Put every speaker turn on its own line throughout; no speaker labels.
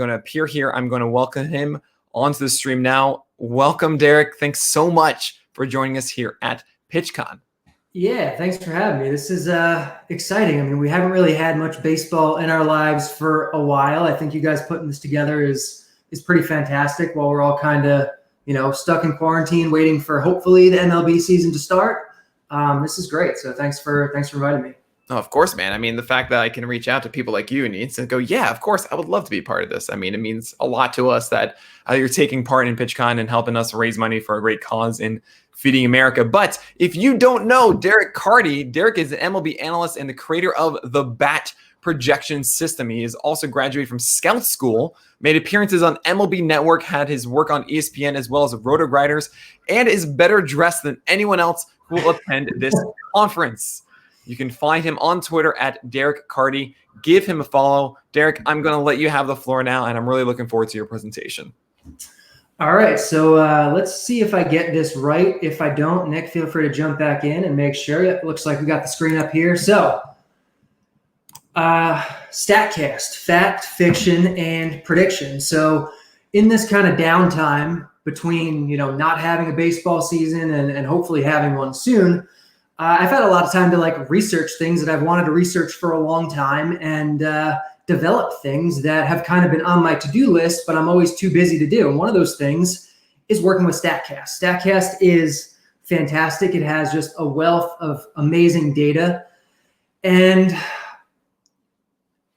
going to appear here. I'm going to welcome him onto the stream now. Welcome, Derek. Thanks so much for joining us here at PitchCon.
Yeah, thanks for having me. This is exciting. I mean, we haven't really had much baseball in our lives for a while. I think you guys putting this together is pretty fantastic while we're all kind of, stuck in quarantine waiting for hopefully the MLB season to start. This is great. So thanks for inviting me.
Oh, of course, man. I mean, the fact that I can reach out to people like you and go, yeah, of course, I would love to be part of this. I mean, it means a lot to us that you're taking part in PitchCon and helping us raise money for a great cause in feeding America. But if you don't know Derek Carty, Derek is an MLB analyst and the creator of the BAT projection system. He is also graduated from Scout School, made appearances on MLB Network, had his work on ESPN as well as Roto Grinders, and is better dressed than anyone else who will attend this conference. You can find him on Twitter at Derek Carty. Give him a follow. Derek, I'm going to let you have the floor now, and I'm really looking forward to your presentation.
All right, so let's see if I get this right. If I don't, Nick, feel free to jump back in and make sure. It looks like we got the screen up here. So, Statcast, fact, fiction, and prediction. So, in this kind of downtime between, not having a baseball season and hopefully having one soon, I've had a lot of time to research things that I've wanted to research for a long time and develop things that have kind of been on my to-do list, but I'm always too busy to do. And one of those things is working with Statcast. Statcast is fantastic. It has just a wealth of amazing data. And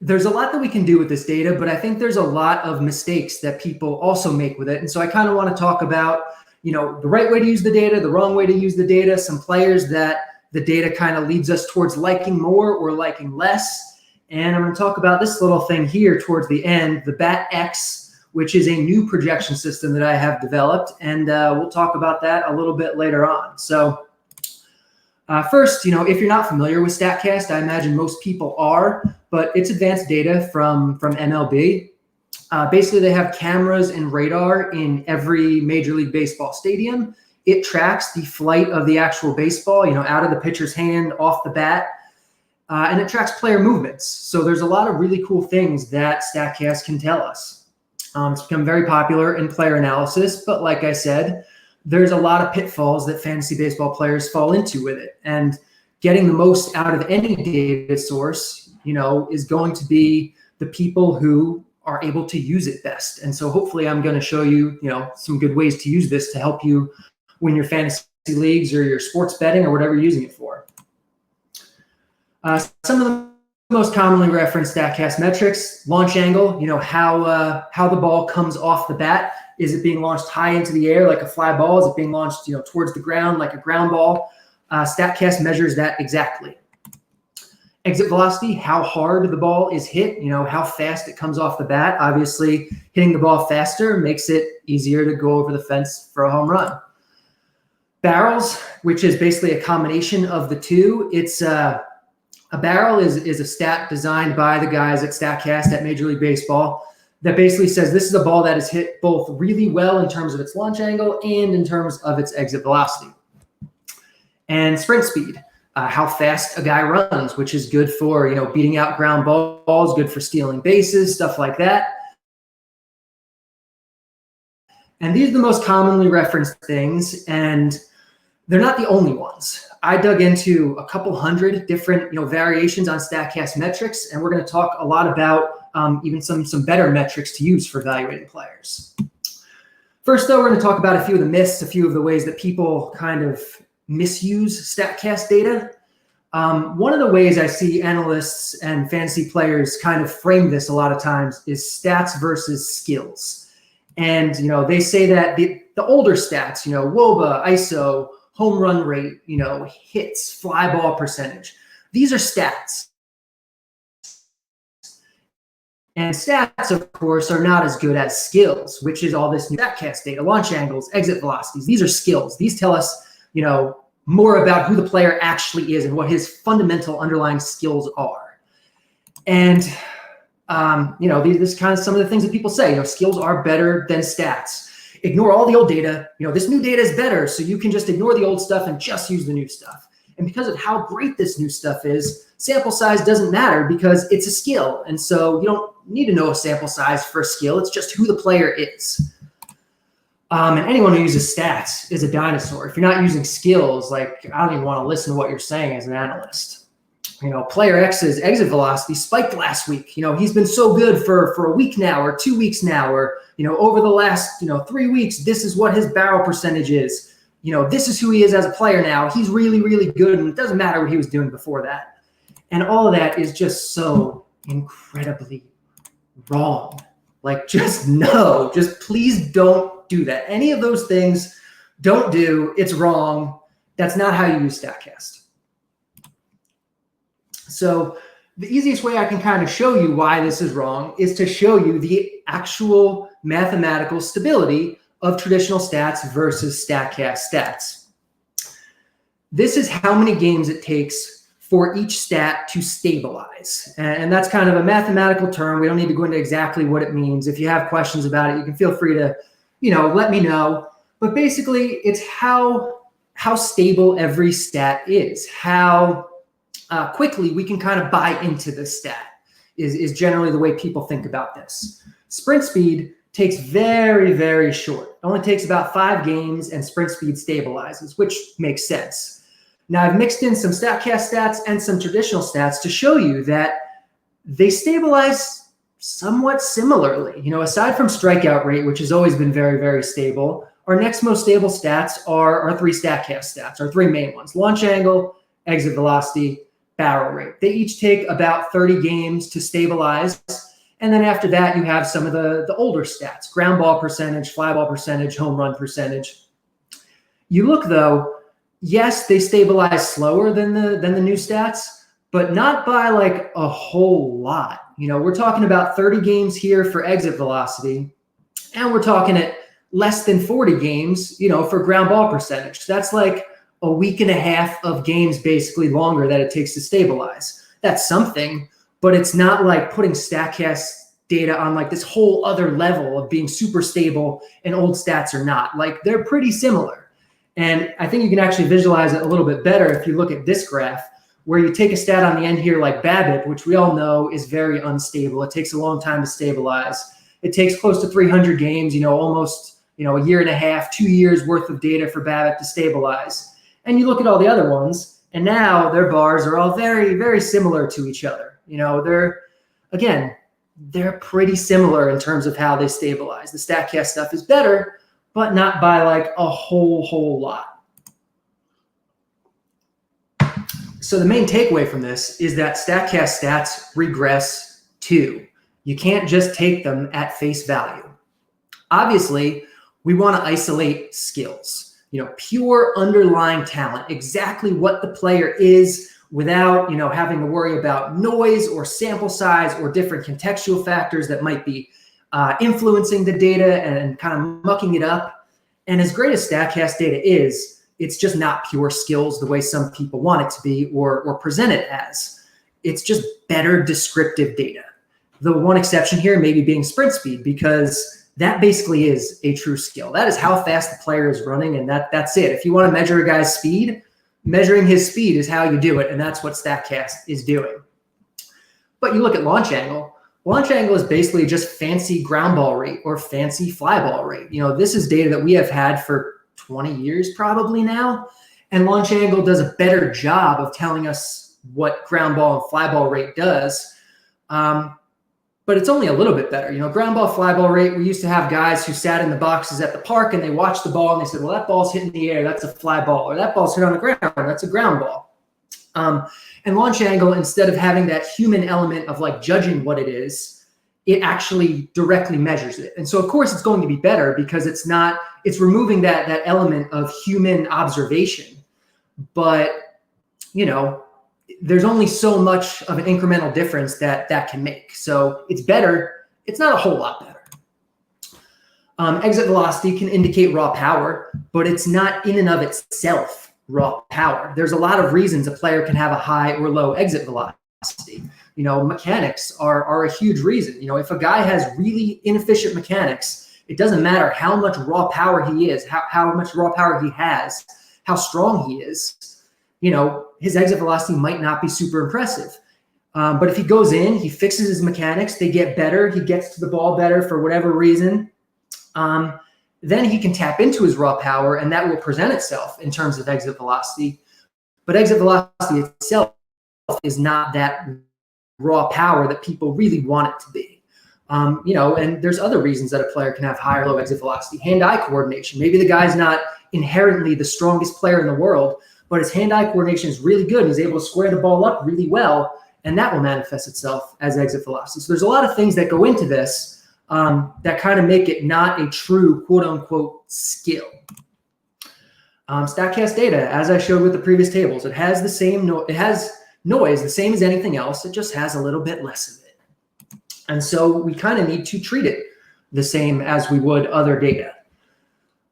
there's a lot that we can do with this data, but I think there's a lot of mistakes that people also make with it. And so I kind of want to talk about, the right way to use the data, the wrong way to use the data, some players that the data kind of leads us towards liking more or liking less. And I'm going to talk about this little thing here towards the end, the BAT-X, which is a new projection system that I have developed. And we'll talk about that a little bit later on. So first, if you're not familiar with Statcast, I imagine most people are, but it's advanced data from MLB. Basically, they have cameras and radar in every Major League Baseball stadium. It tracks the flight of the actual baseball, out of the pitcher's hand, off the bat, and it tracks player movements. So there's a lot of really cool things that Statcast can tell us. It's become very popular in player analysis, but like I said, there's a lot of pitfalls that fantasy baseball players fall into with it. And getting the most out of any data source, is going to be the people who are able to use it best. And so hopefully I'm going to show you, some good ways to use this to help you win your fantasy leagues or your sports betting or whatever you're using it for. Some of the most commonly referenced Statcast metrics: launch angle, how the ball comes off the bat. Is it being launched high into the air like a fly ball? Is it being launched, towards the ground like a ground ball? Statcast measures that exactly. Exit velocity, how hard the ball is hit, how fast it comes off the bat. Obviously, hitting the ball faster makes it easier to go over the fence for a home run. Barrels, which is basically a combination of the two. It's a barrel is a stat designed by the guys at Statcast at Major League Baseball that basically says this is a ball that is hit both really well in terms of its launch angle and in terms of its exit velocity. And sprint speed, how fast a guy runs, which is good for, beating out ground balls, good for stealing bases, stuff like that. And these are the most commonly referenced things, and they're not the only ones. I dug into a couple hundred different, variations on Statcast metrics, and we're going to talk a lot about even some better metrics to use for evaluating players. First, though, we're going to talk about a few of the myths, a few of the ways that people kind of misuse Statcast data. One of the ways I see analysts and fantasy players kind of frame this a lot of times is stats versus skills. And, they say that the older stats, WOBA, ISO, home run rate, hits, fly ball percentage, these are stats. And stats, of course, are not as good as skills, which is all this new Statcast data, launch angles, exit velocities. These are skills. These tell us, more about who the player actually is and what his fundamental underlying skills are. And, this is kind of some of the things that people say, skills are better than stats. Ignore all the old data. This new data is better, so you can just ignore the old stuff and just use the new stuff. And because of how great this new stuff is, sample size doesn't matter because it's a skill. And so you don't need to know a sample size for a skill. It's just who the player is. And anyone who uses stats is a dinosaur. If you're not using skills, like, I don't even want to listen to what you're saying as an analyst. Player X's exit velocity spiked last week. He's been so good for a week now or 2 weeks now, or, over the last, 3 weeks, this is what his barrel percentage is. This is who he is as a player now. He's really, really good. And it doesn't matter what he was doing before that. And all of that is just so incredibly wrong. Like, just please don't do that. Any of those things, don't do. It's wrong. That's not how you use Statcast. So the easiest way I can kind of show you why this is wrong is to show you the actual mathematical stability of traditional stats versus Statcast stats. This is how many games it takes for each stat to stabilize. And that's kind of a mathematical term. We don't need to go into exactly what it means. If you have questions about it, you can feel free to, let me know. But basically, it's how stable every stat is, how quickly we can kind of buy into the stat is generally the way people think about this. Sprint speed takes very, very short. It only takes about 5 games and sprint speed stabilizes, which makes sense. Now, I've mixed in some Statcast stats and some traditional stats to show you that they stabilize somewhat similarly. Aside from strikeout rate, which has always been very, very stable, our next most stable stats are our 3 Statcast stats, our 3 main ones: launch angle, exit velocity, barrel rate. They each take about 30 games to stabilize. And then after that, you have some of the older stats: ground ball percentage, fly ball percentage, home run percentage. You look, though, yes, they stabilize slower than the new stats, but not by like a whole lot. We're talking about 30 games here for exit velocity, and we're talking at less than 40 games, for ground ball percentage. That's like a week and a half of games basically longer that it takes to stabilize. That's something, but it's not like putting Statcast data on like this whole other level of being super stable and old stats are not. Like, they're pretty similar. And I think you can actually visualize it a little bit better if you look at this graph, where you take a stat on the end here like BABIP, which we all know is very unstable. It takes a long time to stabilize. It takes close to 300 games, almost, a year and a half, 2 years worth of data for BABIP to stabilize. And you look at all the other ones, and now their bars are all very, very similar to each other. They're pretty similar in terms of how they stabilize. The Statcast stuff is better, but not by like a whole lot. So the main takeaway from this is that Statcast stats regress too. You can't just take them at face value. Obviously, we want to isolate skills, pure underlying talent, exactly what the player is without, having to worry about noise or sample size or different contextual factors that might be influencing the data and kind of mucking it up. And as great as Statcast data is, it's just not pure skills the way some people want it to be or present it as. It's just better descriptive data. The one exception here maybe being sprint speed, because that basically is a true skill. That is how fast the player is running, and that's it. If you want to measure a guy's speed, measuring his speed is how you do it, and that's what Statcast is doing. But you look at launch angle. Launch angle is basically just fancy ground ball rate or fancy fly ball rate. This is data that we have had for 20 years probably now, and launch angle does a better job of telling us what ground ball and fly ball rate does. But it's only a little bit better. Ground ball, fly ball rate, we used to have guys who sat in the boxes at the park and they watched the ball and they said, well, that ball's hitting the air, that's a fly ball, or that ball's hit on the ground, that's a ground ball. And launch angle, instead of having that human element of like judging what it is, it actually directly measures it. And so of course it's going to be better because it's removing that element of human observation. But, there's only so much of an incremental difference that can make. So it's better. It's not a whole lot better. Exit velocity can indicate raw power, but it's not in and of itself raw power. There's a lot of reasons a player can have a high or low exit velocity. Mechanics are a huge reason. If a guy has really inefficient mechanics, it doesn't matter how much raw power he is, how much raw power he has, how strong he is. his exit velocity might not be super impressive. But if he goes in, he fixes his mechanics, they get better, he gets to the ball better for whatever reason, then he can tap into his raw power, and that will present itself in terms of exit velocity. But exit velocity itself is not that raw power that people really want it to be. And there's other reasons that a player can have high or low exit velocity. Hand-eye coordination. Maybe the guy's not inherently the strongest player in the world, but his hand-eye coordination is really good. He's able to square the ball up really well, and that will manifest itself as exit velocity. So there's a lot of things that go into this that kind of make it not a true quote-unquote skill. Statcast data, as I showed with the previous tables, it has the same it has noise, the same as anything else. It just has a little bit less of it. And so we kind of need to treat it the same as we would other data.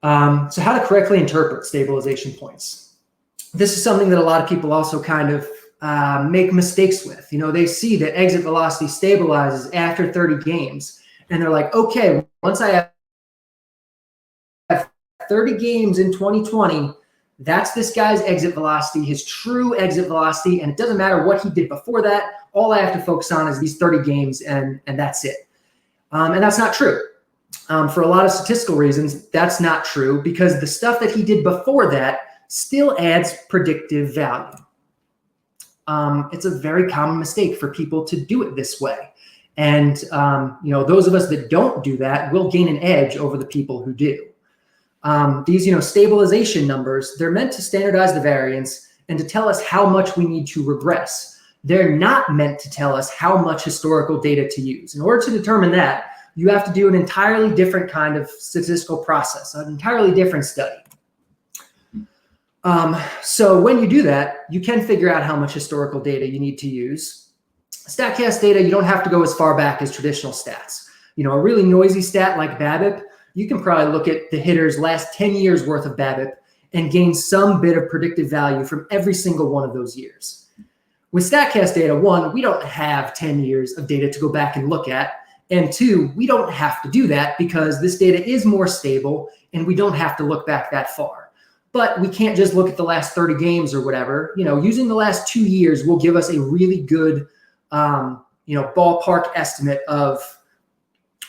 So how to correctly interpret stabilization points. This is something that a lot of people also kind of make mistakes with. They see that exit velocity stabilizes after 30 games, and they're like, okay, once I have 30 games in 2020, that's this guy's exit velocity, his true exit velocity, and it doesn't matter what he did before that. All I have to focus on is these 30 games, and that's it. And that's not true. For a lot of statistical reasons, that's not true, because the stuff that he did before that still adds predictive value. It's a very common mistake for people to do it this way. And, those of us that don't do that will gain an edge over the people who do. These, stabilization numbers, they're meant to standardize the variance and to tell us how much we need to regress. They're not meant to tell us how much historical data to use. In order to determine that, you have to do an entirely different kind of statistical process, an entirely different study. So when you do that, you can figure out how much historical data you need to use. Statcast data, you don't have to go as far back as traditional stats. A really noisy stat like BABIP, you can probably look at the hitter's last 10 years worth of BABIP and gain some bit of predictive value from every single one of those years. With Statcast data, one, we don't have 10 years of data to go back and look at. And two, we don't have to do that because this data is more stable and we don't have to look back that far. But we can't just look at the last 30 games or whatever. Using the last 2 years will give us a really good, ballpark estimate of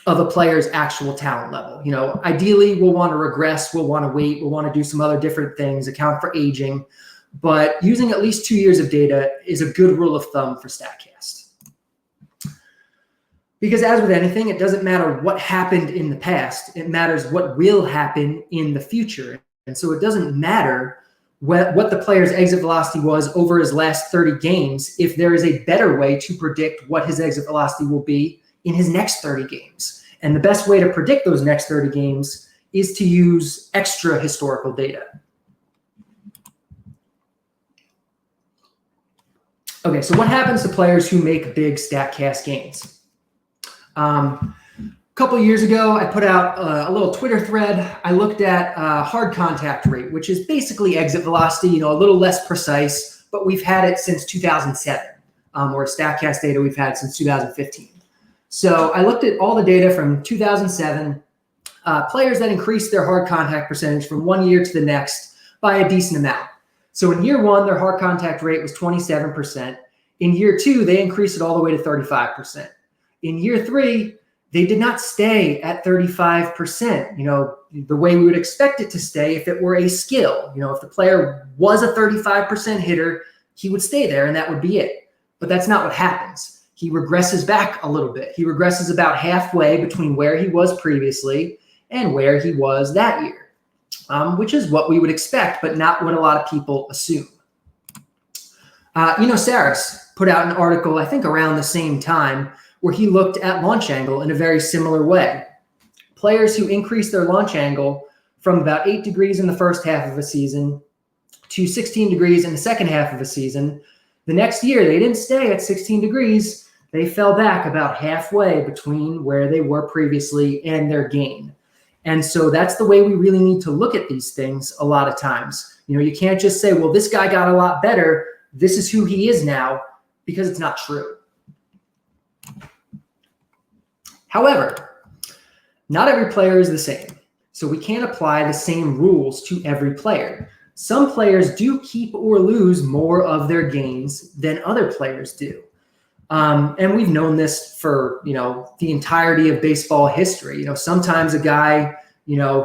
a player's actual talent level. Ideally, we'll want to regress, we'll want to wait, we'll want to do some other different things, account for aging. But using at least 2 years of data is a good rule of thumb for Statcast. Because as with anything, it doesn't matter what happened in the past. It matters what will happen in the future. And so it doesn't matter what the player's exit velocity was over his last 30 games if there is a better way to predict what his exit velocity will be in his next 30 games. And the best way to predict those next 30 games is to use extra historical data. Okay, so what happens to players who make big Statcast gains? A couple of years ago, I put out a little Twitter thread. I looked at hard contact rate, which is basically exit velocity, a little less precise, but we've had it since 2007, or Statcast data we've had since 2015. So I looked at all the data from 2007, players that increased their hard contact percentage from 1 year to the next by a decent amount. So in year one, their hard contact rate was 27%. In year two, they increased it all the way to 35%. In year three, they did not stay at 35%, the way we would expect it to stay if it were a skill. If the player was a 35% hitter, he would stay there and that would be it. But that's not what happens. He regresses back a little bit. He regresses about halfway between where he was previously and where he was that year, which is what we would expect, but not what a lot of people assume. Saris put out an article, I think around the same time, where he looked at launch angle in a very similar way. Players who increased their launch angle from about 8 degrees in the first half of a season to 16 degrees in the second half of a season, the next year they didn't stay at 16 degrees. They fell back about halfway between where they were previously and their gain. And so that's the way we really need to look at these things a lot of times. You can't just say, well, this guy got a lot better, this is who he is now, because it's not true. However, not every player is the same, so we can't apply the same rules to every player. some players do keep or lose more of their gains than other players do. And we've known this for, the entirety of baseball history. Sometimes a guy,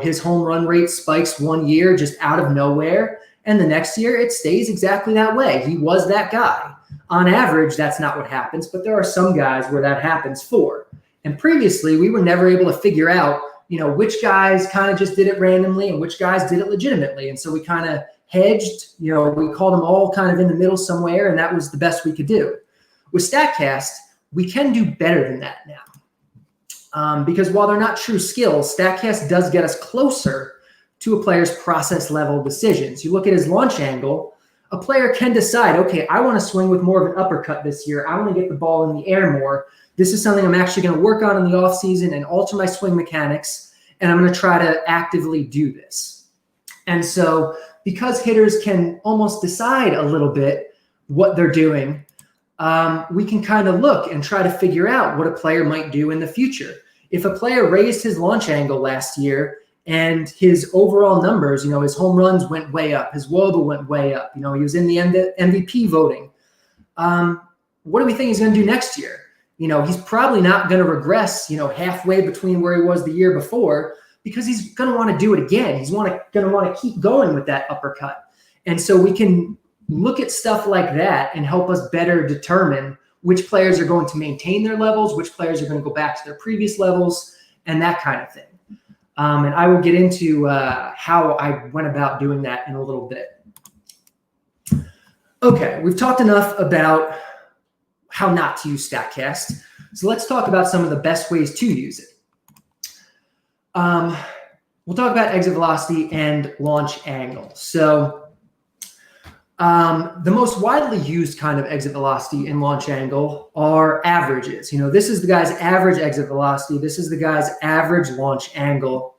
his home run rate spikes one year just out of nowhere, and the next year it stays exactly that way. He was that guy. On average, that's not what happens, but there are some guys where that happens for. And previously, we were never able to figure out, which guys kind of just did it randomly and which guys did it legitimately. And so we kind of hedged, we called them all kind of in the middle somewhere, and that was the best we could do. With Statcast, we can do better than that now. Because while they're not true skills, Statcast does get us closer to a player's process level decisions. You look at his launch angle, a player can decide, okay, I want to swing with more of an uppercut this year. I want to get the ball in the air more. This is something I'm actually going to work on in the offseason and alter my swing mechanics, and I'm going to try to actively do this. And so because hitters can almost decide a little bit what they're doing, we can kind of look and try to figure out what a player might do in the future. If a player raised his launch angle last year and his overall numbers, his home runs went way up, his WOBA went way up, he was in the MVP voting. What do we think he's going to do next year? He's probably not going to regress, halfway between where he was the year before, because he's going to want to do it again. He's going to want to keep going with that uppercut. And so we can look at stuff like that and help us better determine which players are going to maintain their levels, which players are going to go back to their previous levels, and that kind of thing. And I will get into how I went about doing that in a little bit. Okay, we've talked enough about how not to use Statcast. So let's talk about some of the best ways to use it. We'll talk about exit velocity and launch angle. So the most widely used kind of exit velocity and launch angle are averages. This is the guy's average exit velocity. This is the guy's average launch angle.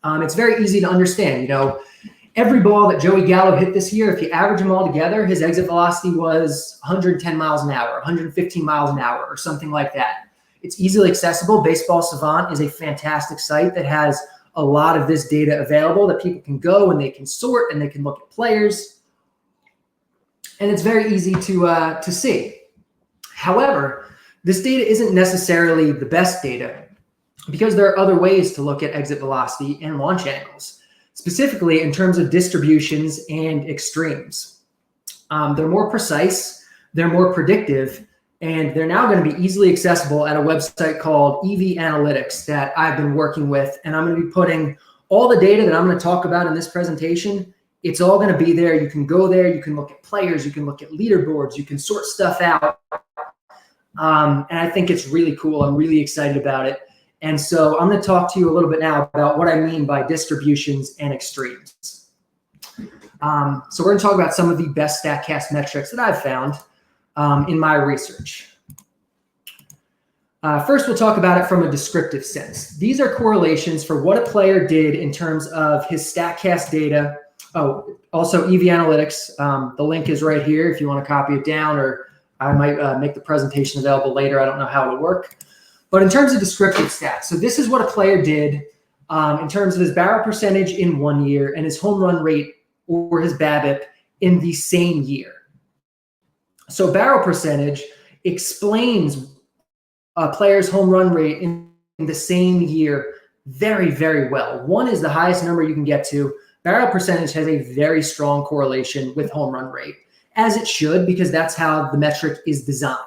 It's very easy to understand. Every ball that Joey Gallo hit this year, if you average them all together, his exit velocity was 110 miles an hour, 115 miles an hour, or something like that. It's easily accessible. Baseball Savant is a fantastic site that has a lot of this data available that people can go and they can sort and they can look at players. And it's very easy to see. However, this data isn't necessarily the best data because there are other ways to look at exit velocity and launch angles, specifically in terms of distributions and extremes. They're more precise, they're more predictive, and they're now going to be easily accessible at a website called EV Analytics that I've been working with. And I'm going to be putting all the data that I'm going to talk about in this presentation. It's all going to be there. You can go there. You can look at players. You can look at leaderboards. You can sort stuff out. And I think it's really cool. I'm really excited about it. And so I'm going to talk to you a little bit now about what I mean by distributions and extremes. So we're going to talk about some of the best Statcast metrics that I've found in my research. First, we'll talk about it from a descriptive sense. These are correlations for what a player did in terms of his Statcast data. Oh, also EV Analytics. The link is right here if you want to copy it down, or I might make the presentation available later. I don't know how it'll work. But in terms of descriptive stats, so this is what a player did in terms of his barrel percentage in 1 year and his home run rate or his BABIP in the same year. So barrel percentage explains a player's home run rate in the same year very, very well. 1 is the highest number you can get to. Barrel percentage has a very strong correlation with home run rate, as it should, because that's how the metric is designed.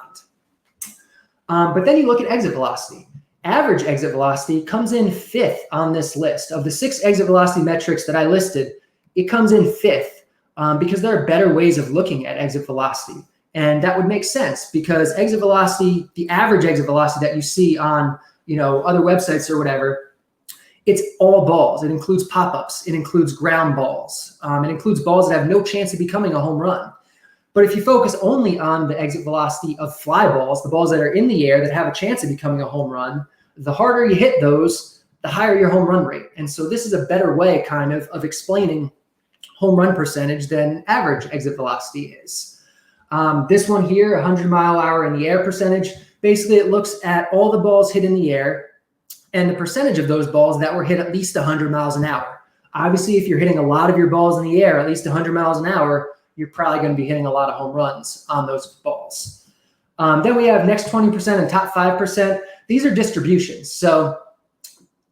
But then you look at exit velocity. Average exit velocity comes in 5th on this list. Of the 6 exit velocity metrics that I listed, it comes in 5th because there are better ways of looking at exit velocity. And that would make sense because exit velocity, the average exit velocity that you see on other websites or whatever, it's all balls. It includes pop-ups. It includes ground balls. It includes balls that have no chance of becoming a home run. But if you focus only on the exit velocity of fly balls, the balls that are in the air that have a chance of becoming a home run, the harder you hit those, the higher your home run rate. And so this is a better way kind of explaining home run percentage than average exit velocity is. This one here, 100 mile hour in the air percentage, basically it looks at all the balls hit in the air and the percentage of those balls that were hit at least 100 miles an hour. Obviously, if you're hitting a lot of your balls in the air, at least 100 miles an hour, you're probably going to be hitting a lot of home runs on those balls. Then we have next 20% and top 5%. These are distributions. So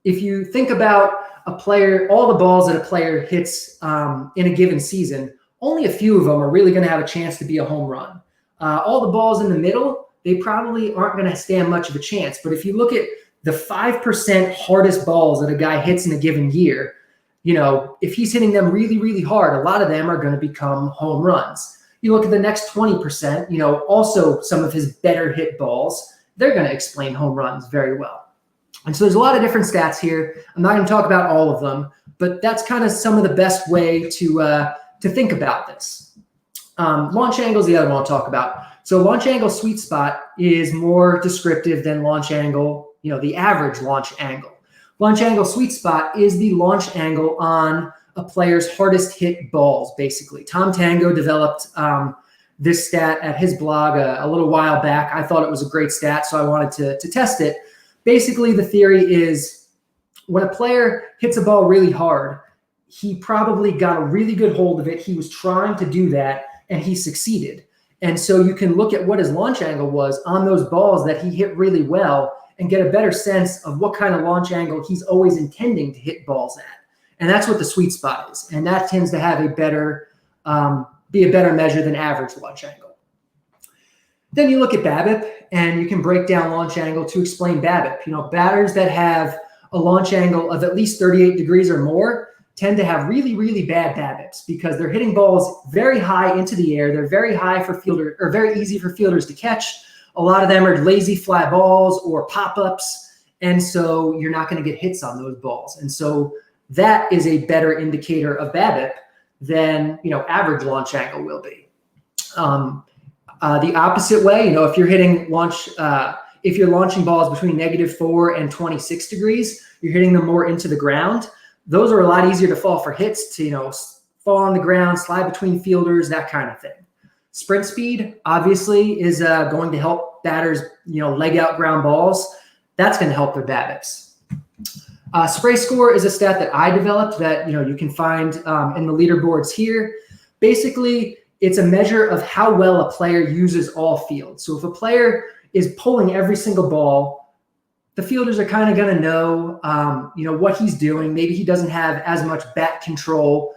if you think about a player, all the balls that a player hits in a given season, only a few of them are really going to have a chance to be a home run. All the balls in the middle, they probably aren't going to stand much of a chance. But if you look at the 5% hardest balls that a guy hits in a given year, if he's hitting them really, really hard, a lot of them are going to become home runs. You look at the next 20%, also some of his better hit balls, they're going to explain home runs very well. And so there's a lot of different stats here. I'm not going to talk about all of them, but that's kind of some of the best way to think about this. Launch angle is the other one I'll talk about. So launch angle sweet spot is more descriptive than launch angle, the average launch angle. Launch angle sweet spot is the launch angle on a player's hardest hit balls, basically. Tom Tango developed this stat at his blog a little while back. I thought it was a great stat, so I wanted to test it. Basically, the theory is when a player hits a ball really hard, he probably got a really good hold of it. He was trying to do that, and he succeeded. And so you can look at what his launch angle was on those balls that he hit really well and get a better sense of what kind of launch angle he's always intending to hit balls at. And that's what the sweet spot is. And that tends to have be a better measure than average launch angle. Then you look at BABIP, and you can break down launch angle to explain BABIP. Batters that have a launch angle of at least 38 degrees or more tend to have really, really bad BABIPs because they're hitting balls very high into the air. They're very high for fielder, or very easy for fielders to catch. A lot of them are lazy fly balls or pop-ups, and so you're not going to get hits on those balls. And so that is a better indicator of BABIP than average launch angle will be. The opposite way, if you're hitting if you're launching balls between -4 and 26 degrees, you're hitting them more into the ground. Those are a lot easier to fall for hits, to fall on the ground, slide between fielders, that kind of thing. Sprint speed obviously is going to help batters, leg out ground balls. That's going to help their BABIPs. Spray score is a stat that I developed that you can find in the leaderboards here. Basically, it's a measure of how well a player uses all fields. So if a player is pulling every single ball, the fielders are kind of going to know, what he's doing. Maybe he doesn't have as much bat control.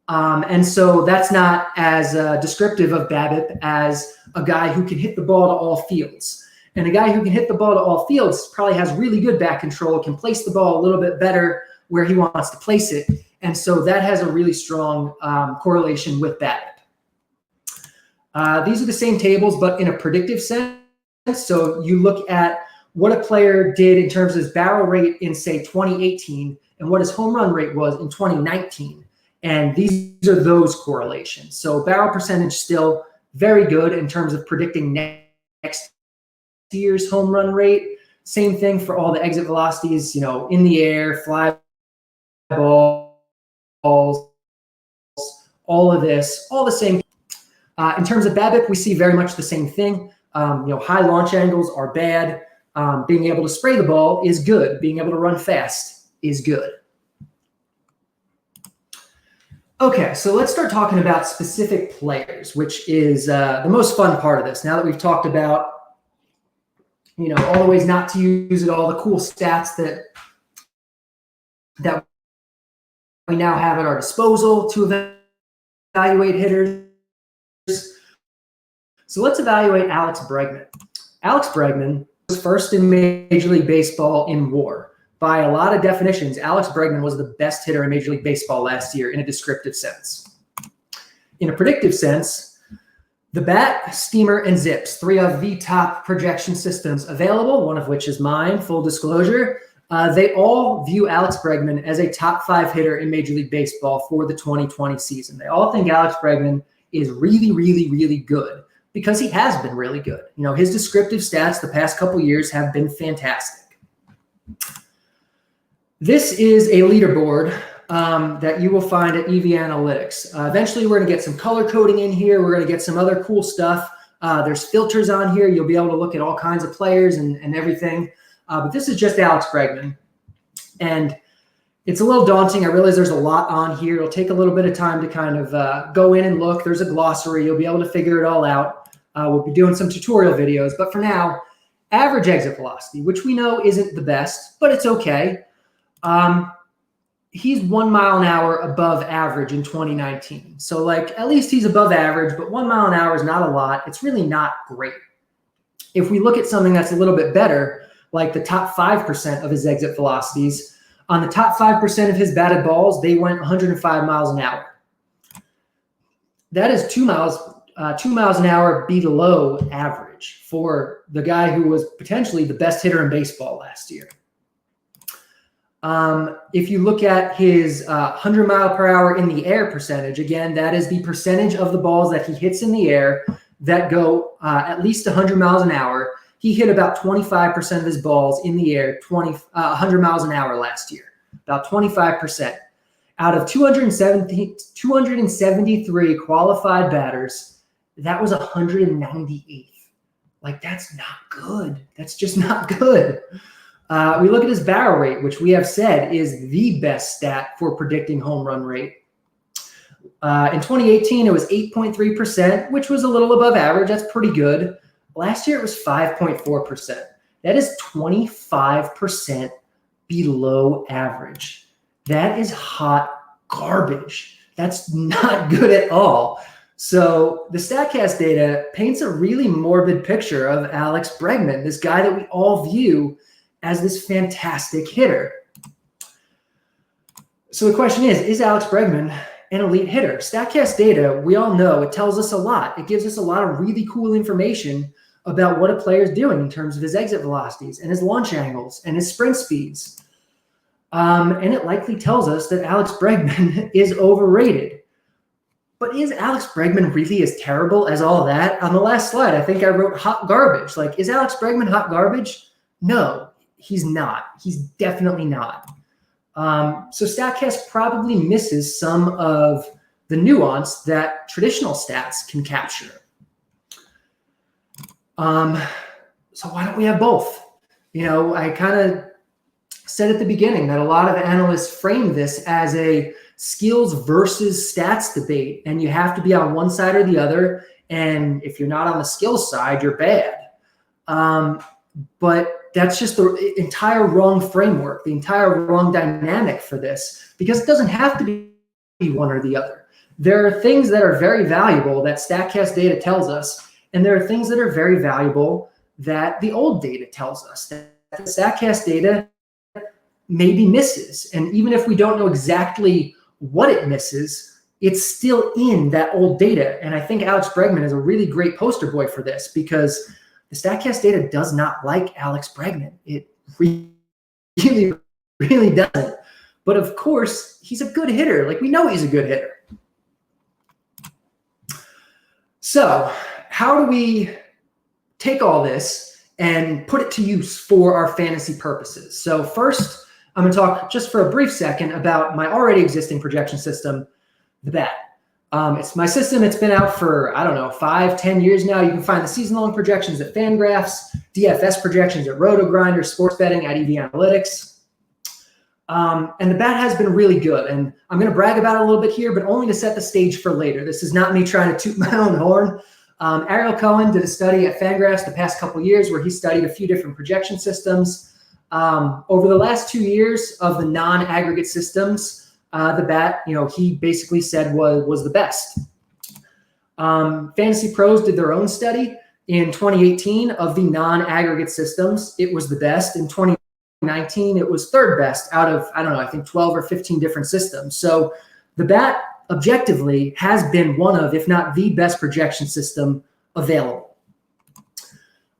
And so that's not as descriptive of BABIP as a guy who can hit the ball to all fields. And a guy who can hit the ball to all fields probably has really good bat control, can place the ball a little bit better where he wants to place it. And so that has a really strong correlation with BABIP. These are the same tables, but in a predictive sense. So you look at what a player did in terms of his barrel rate in, say, 2018 and what his home run rate was in 2019. And these are those correlations. So barrel percentage still very good in terms of predicting next year's home run rate. Same thing for all the exit velocities, in the air, fly balls, all of this, all the same. In terms of BABIP, we see very much the same thing. High launch angles are bad. Being able to spray the ball is good. Being able to run fast is good. Okay, so let's start talking about specific players, which is the most fun part of this. Now that we've talked about, all the ways not to use it, all the cool stats that we now have at our disposal to evaluate hitters. So let's evaluate Alex Bregman. Alex Bregman was first in Major League Baseball in WAR. By a lot of definitions, Alex Bregman was the best hitter in Major League Baseball last year in a descriptive sense. In a predictive sense, the BAT, Steamer, and ZiPS, 3 of the top projection systems available, one of which is mine, full disclosure, they all view Alex Bregman as a top 5 hitter in Major League Baseball for the 2020 season. They all think Alex Bregman is really, really, really good because he has been really good. His descriptive stats the past couple years have been fantastic. This is a leaderboard that you will find at EV Analytics. Eventually, we're going to get some color coding in here. We're going to get some other cool stuff. There's filters on here. You'll be able to look at all kinds of players and everything. But this is just Alex Bregman. And It's a little daunting. I realize there's a lot on here. It'll take a little bit of time to kind of go in and look. There's a glossary. You'll be able to figure it all out. We'll be doing some tutorial videos. But for now, average exit velocity, which we know isn't the best, but it's okay. He's 1 mile an hour above average in 2019. So like at least he's above average, but 1 mile an hour is not a lot. It's really not great. If we look at something that's a little bit better, like the top 5% of his exit velocities, on the top 5% of his batted balls, they went 105 miles an hour. That is 2 miles an hour below average for the guy who was potentially the best hitter in baseball last year. If you look at his 100 mile per hour in the air percentage, again, that is the percentage of the balls that he hits in the air that go at least 100 miles an hour. He hit about 25% of his balls in the air, 100 miles an hour last year, about 25%. Out of 273 qualified batters, that was 198th. Like, that's not good. That's just not good. We look at his barrel rate, which we have said is the best stat for predicting home run rate. In 2018, it was 8.3%, which was a little above average. That's pretty good. Last year, it was 5.4%. That is 25% below average. That is hot garbage. That's not good at all. So the Statcast data paints a really morbid picture of Alex Bregman, this guy that we all view as this fantastic hitter. So the question is Alex Bregman an elite hitter? Statcast data, we all know, it tells us a lot. It gives us a lot of really cool information about what a player is doing in terms of his exit velocities and his launch angles and his sprint speeds. And it likely tells us that Alex Bregman is overrated. But is Alex Bregman really as terrible as all that? On the last slide, I think I wrote hot garbage. Like, is Alex Bregman hot garbage? No, he's not. He's definitely not. So Statcast probably misses some of the nuance that traditional stats can capture. So why don't we have both? You know, I kind of said at the beginning that a lot of analysts frame this as a skills versus stats debate, and you have to be on one side or the other. And if you're not on the skills side, you're bad. But that's just the entire wrong framework, the entire wrong dynamic for this, because it doesn't have to be one or the other. There are things that are very valuable that Statcast data tells us, and there are things that are very valuable that the old data tells us, that the Statcast data maybe misses. And even if we don't know exactly what it misses, it's still in that old data. And I think Alex Bregman is a really great poster boy for this, because the Statcast data does not like Alex Bregman. It really, really doesn't. But of course, he's a good hitter. Like, we know he's a good hitter. So how do we take all this and put it to use for our fantasy purposes? So first, I'm going to talk just for a brief second about my already existing projection system, the BAT. It's my system. It's been out for, I don't know, 5-10 years now. You can find the season-long projections at Fangraphs, DFS projections at RotoGrinders, sports betting at EV Analytics. And the BAT has been really good. And I'm going to brag about it a little bit here, but only to set the stage for later. This is not me trying to toot my own horn. Ariel Cohen did a study at Fangraphs the past couple of years where he studied a few different projection systems. Over the last 2 years of the non-aggregate systems, the BAT, he basically said was the best. Fantasy Pros did their own study in 2018 of the non-aggregate systems. It was the best. In 2019, it was third best out of, I think 12 or 15 different systems. So the BAT objectively has been one of, if not the best projection system available.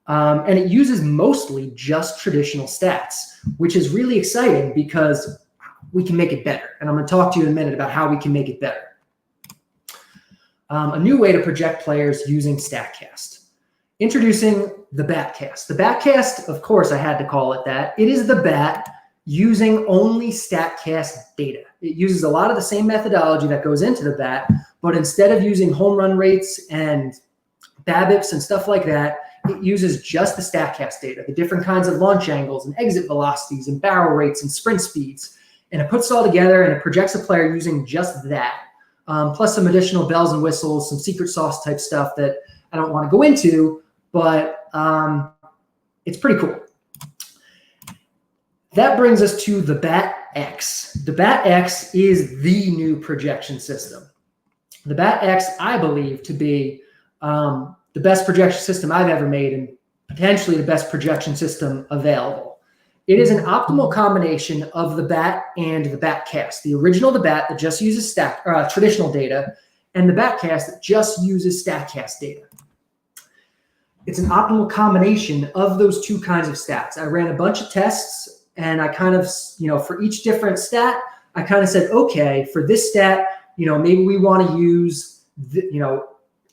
And it uses mostly just traditional stats, which is really exciting because we can make it better. And I'm going to talk to you in a minute about how we can make it better. A new way to project players using Statcast. Introducing the Batcast. The Batcast, of course, I had to call it that. It is the BAT using only Statcast data. It uses a lot of the same methodology that goes into the BAT, but instead of using home run rates and BABIPs and stuff like that, it uses just the Statcast data, the different kinds of launch angles and exit velocities and barrel rates and sprint speeds. and it puts it all together and it projects a player using just that, plus some additional bells and whistles, some secret sauce type stuff that I don't want to go into, but it's pretty cool. That brings us to the BAT-X. The BAT-X is the new projection system. The BAT-X, I believe, to be the best projection system I've ever made and potentially the best projection system available. It is an optimal combination of the BAT and the BATcast. The original, the BAT, that just uses traditional data, and the BATcast that just uses Statcast data. It's an optimal combination of those two kinds of stats. I ran a bunch of tests, and I kind of, for each different stat, I kind of said, okay, for this stat, maybe we want to use,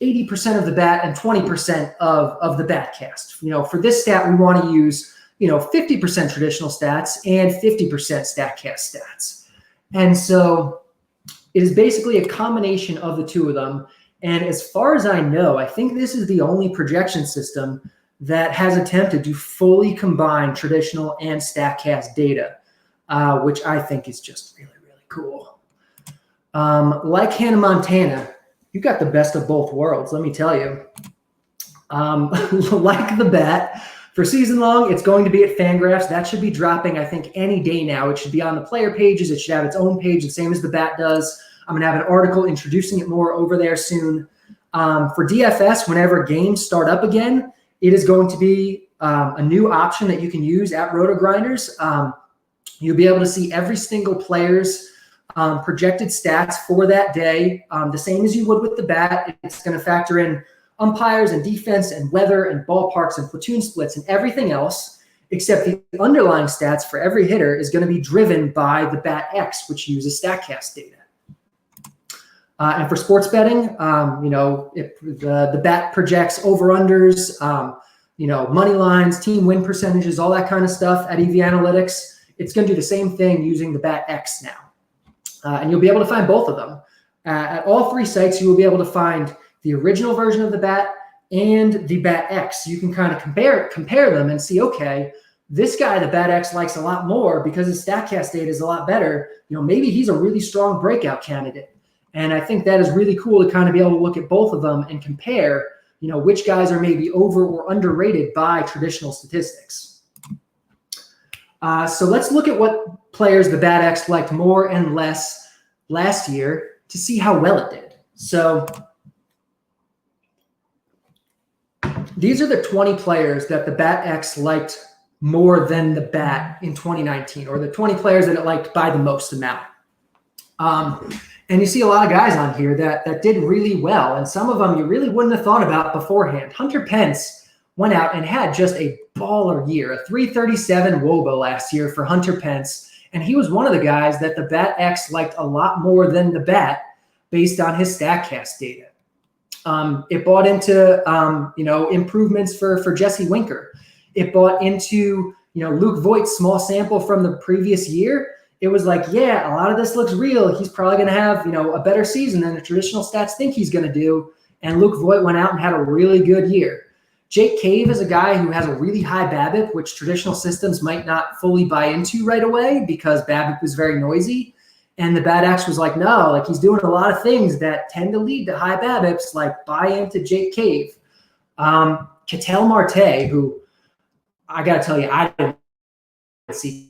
80% of the BAT and 20% of the BATcast. For this stat, we want to use, 50% traditional stats and 50% Statcast stats. And so it is basically a combination of the two of them. And as far as I know, I think this is the only projection system that has attempted to fully combine traditional and Statcast data, which I think is just really, really cool. Like Hannah Montana, you got the best of both worlds, let me tell you. Like the BAT, for season long, it's going to be at Fangraphs. That should be dropping, I think, any day now. It should be on the player pages. It should have its own page, the same as the BAT does. I'm going to have an article introducing it more over there soon. For DFS, whenever games start up again, it is going to be a new option that you can use at RotoGrinders. You'll be able to see every single player's projected stats for that day, the same as you would with the BAT. It's going to factor in umpires and defense and weather and ballparks and platoon splits and everything else, except the underlying stats for every hitter is going to be driven by the BAT-X, which uses Statcast data. And for sports betting, the BAT projects over-unders, money lines, team win percentages, all that kind of stuff at EV Analytics. It's going to do the same thing using the BAT-X now. And you'll be able to find both of them. At all three sites, you will be able to find the original version of the BAT and the BAT-X. You can kind of compare them and see, okay, this guy, the BAT-X, likes a lot more because his Statcast data is a lot better. Maybe he's a really strong breakout candidate. And I think that is really cool to kind of be able to look at both of them and compare, which guys are maybe over or underrated by traditional statistics. So let's look at what players the BAT-X liked more and less last year to see how well it did. So these are the 20 players that the BAT-X liked more than the BAT in 2019, or the 20 players that it liked by the most amount. And you see a lot of guys on here that did really well, and some of them you really wouldn't have thought about beforehand. Hunter Pence went out and had just a baller year, a 337 WOBA last year for Hunter Pence, and he was one of the guys that the BAT-X liked a lot more than the BAT based on his Statcast data. It bought into improvements for Jesse Winker. It bought into Luke Voigt's small sample from the previous year. It was like, yeah, a lot of this looks real. He's probably going to have a better season than the traditional stats think he's going to do. And Luke Voigt went out and had a really good year. Jake Cave is a guy who has a really high BABIP, which traditional systems might not fully buy into right away because BABIP was very noisy. And the BAT-X was like, no, like he's doing a lot of things that tend to lead to high BABIPs, like buy into Jake Cave. Ketel Marte, who I got to tell you, I didn't see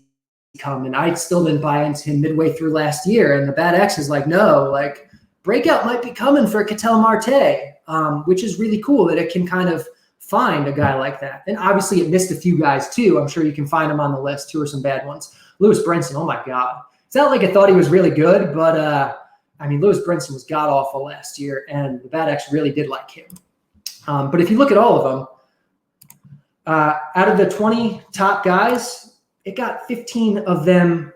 come, and I still didn't buy into him midway through last year. And the BAT-X is like, no, like breakout might be coming for Ketel Marte, which is really cool that it can kind of find a guy like that. And obviously it missed a few guys too. I'm sure you can find them on the list. Two or some bad ones. Lewis Brinson, oh my God. It's not like I thought he was really good, but Lewis Brinson was god-awful last year, and the BAT-X really did like him. But if you look at all of them, out of the 20 top guys, it got 15 of them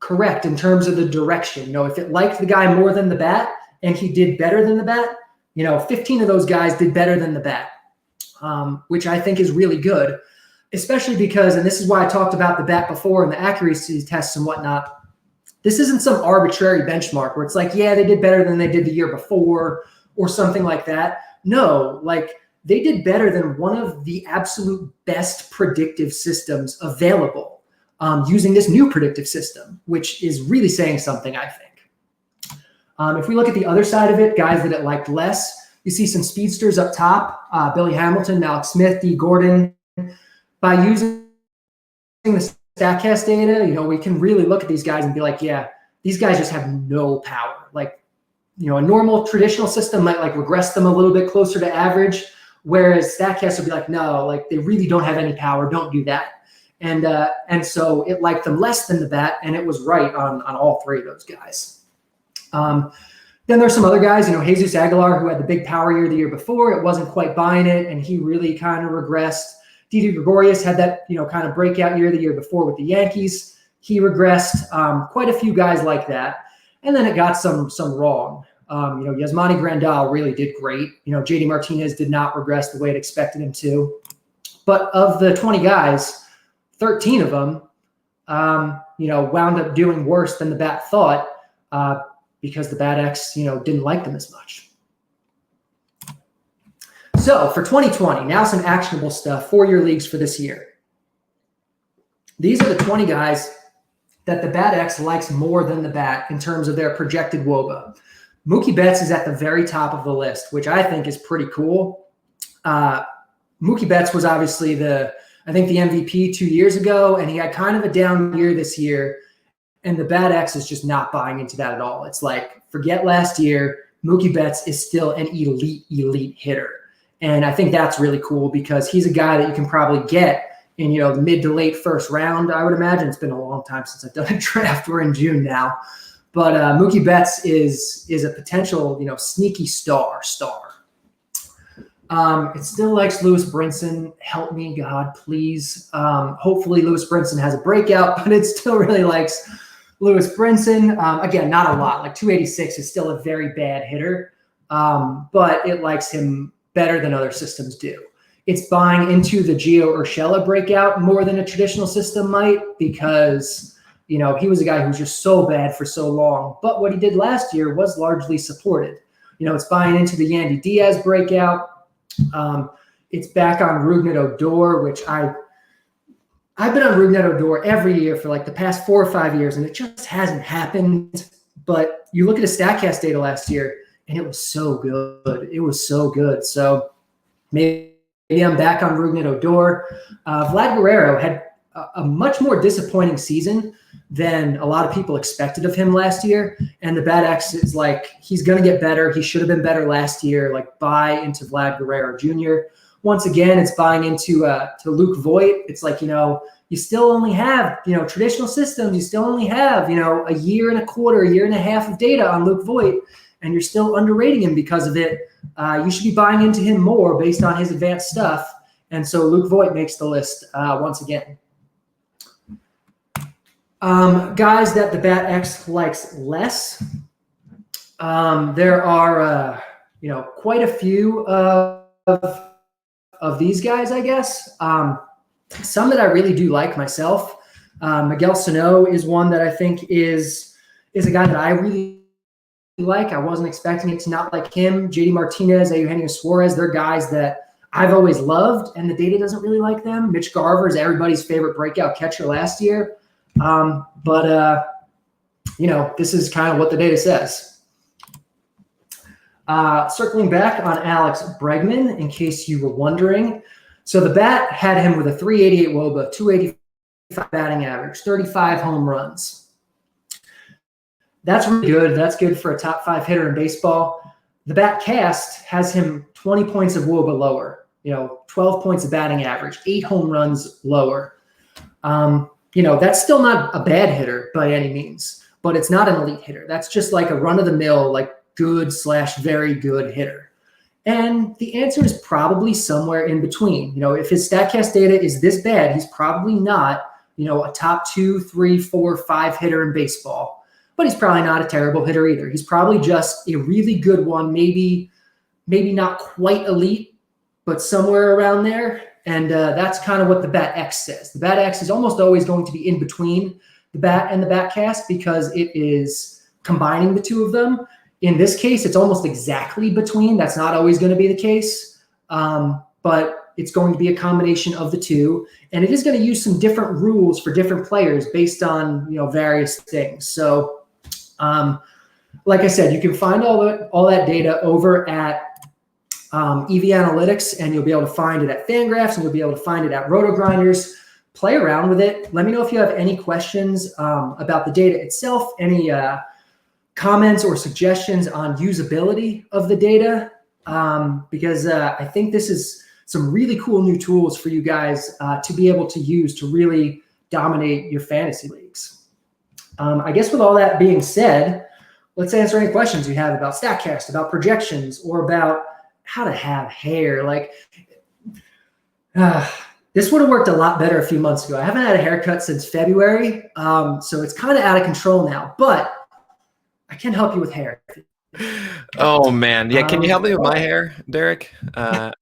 correct in terms of the direction. If it liked the guy more than the BAT and he did better than the BAT, 15 of those guys did better than the BAT, which I think is really good, especially because, and this is why I talked about the BAT before and the accuracy tests and whatnot, this isn't some arbitrary benchmark where it's like, yeah, they did better than they did the year before or something like that. No, like they did better than one of the absolute best predictive systems available. using this new predictive system, which is really saying something, I think. If we look at the other side of it, guys that it liked less, you see some speedsters up top, Billy Hamilton, Alex Smith, D. Gordon. By using the Statcast data, we can really look at these guys and be like, yeah, these guys just have no power. Like, a normal traditional system might like regress them a little bit closer to average, whereas Statcast would be like, no, like they really don't have any power. Don't do that. And so it liked them less than the bat, and it was right on all three of those guys. Then there's some other guys, Jesus Aguilar, who had the big power year the year before. It wasn't quite buying it, and he really kind of regressed. Didi Gregorius had that, kind of breakout year the year before with the Yankees. He regressed. Quite a few guys like that. And then it got some wrong. Yasmani Grandal really did great. JD Martinez did not regress the way it expected him to. But of the 20 guys, 13 of them, wound up doing worse than the bat thought because the Bat X, didn't like them as much. So for 2020, now some actionable stuff for your leagues for this year. These are the 20 guys that the Bat X likes more than the bat in terms of their projected WOBA. Mookie Betts is at the very top of the list, which I think is pretty cool. Mookie Betts was obviously the MVP 2 years ago, and he had kind of a down year this year, and the Bat X is just not buying into that at all. It's like, forget last year, Mookie Betts is still an elite hitter. And I think that's really cool because he's a guy that you can probably get in, the mid to late first round, I would imagine. It's been a long time since I've done a draft. We're in June now. But Mookie Betts is a potential, sneaky star. It still likes Lewis Brinson. Help me, God, please. Hopefully Lewis Brinson has a breakout, but it still really likes Lewis Brinson. Again, not a lot. Like 286 is still a very bad hitter, but it likes him better than other systems do. It's buying into the Gio Urshela breakout more than a traditional system might because, he was a guy who was just so bad for so long. But what he did last year was largely supported. It's buying into the Yandy Diaz breakout. It's back on Rougned Odor, which I've been on Rougned Odor every year for like the past 4 or 5 years, and it just hasn't happened. But you look at his Statcast data last year, and it was so good. It was so good. So maybe I'm back on Rougned Odor. Vlad Guerrero had a much more disappointing season than a lot of people expected of him last year. And the Bat X is like, he's going to get better. He should have been better last year. Like, buy into Vlad Guerrero Jr. Once again, it's buying into to Luke Voigt. It's like, you still only have, traditional systems. You still only have, a year and a quarter, a year and a half of data on Luke Voigt, and you're still underrating him because of it. You should be buying into him more based on his advanced stuff. And so Luke Voigt makes the list once again. Guys that the Bat X likes less. There are, quite a few of these guys, I guess. Some that I really do like myself. Miguel Sano is one that I think is a guy that I really like. I wasn't expecting it to not like him. JD Martinez, Eugenio Suarez, they're guys that I've always loved, and the data doesn't really like them. Mitch Garver is everybody's favorite breakout catcher last year. This is kind of what the data says. Circling back on Alex Bregman, in case you were wondering. So the Bat had him with a 388 WOBA, 285 batting average, 35 home runs. That's really good. That's good for a top 5 hitter in baseball. The Bat Cast has him 20 points of WOBA lower, 12 points of batting average, 8 home runs lower. That's still not a bad hitter by any means, but it's not an elite hitter. That's just like a run-of-the-mill, like good/very good hitter. And the answer is probably somewhere in between. If his Statcast data is this bad, he's probably not, a top 2, 3, 4, 5 hitter in baseball. But he's probably not a terrible hitter either. He's probably just a really good one, maybe not quite elite, but somewhere around there. And that's kind of what the Bat X says. The Bat X is almost always going to be in between the Bat and the Bat Cast because it is combining the two of them. In this case, it's almost exactly between. That's not always going to be the case. But it's going to be a combination of the two, and it is going to use some different rules for different players based on, various things. So, like I said, you can find all that data over at EV Analytics, and you'll be able to find it at Fangraphs, and you'll be able to find it at RotoGrinders. Play around with it. Let me know if you have any questions about the data itself, any comments or suggestions on usability of the data, because I think this is some really cool new tools for you guys to be able to use to really dominate your fantasy leagues. I guess with all that being said, let's answer any questions you have about Statcast, about projections, or about how to have hair. Like, this would have worked a lot better a few months ago. I haven't had a haircut since February, so it's kind of out of control now, but I can help you with hair.
Oh man, yeah. Can you help me with my hair, Derek? I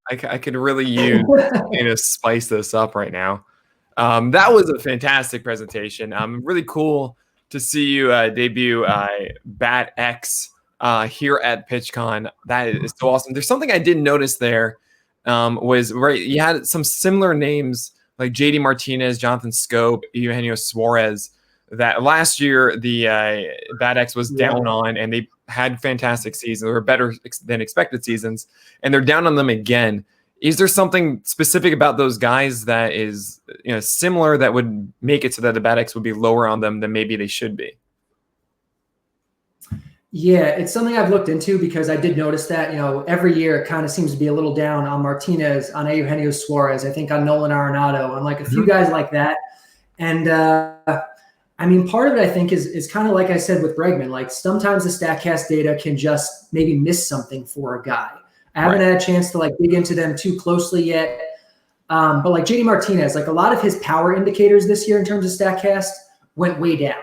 could really use spice this up right now. That was a fantastic presentation. Really cool to see you debut Bat X here at PitchCon. That is so awesome. There's something I didn't notice there. Was right. You had some similar names like JD Martinez, Jonathan Scope, Eugenio Suarez. That last year the Bad X was down on, and they had fantastic seasons, or better than expected seasons, and they're down on them again. Is there something specific about those guys that is similar that would make it so that the Bad X would be lower on them than maybe they should be?
Yeah, it's something I've looked into, because I did notice that, every year it kind of seems to be a little down on Martinez, on Eugenio Suarez, I think on Nolan Arenado, and like a few guys like that. And part of it I think is kind of like I said with Bregman. Like, sometimes the Statcast data can just maybe miss something for a guy. I haven't had a chance to dig into them too closely yet. But like JD Martinez, like a lot of his power indicators this year in terms of Statcast went way down.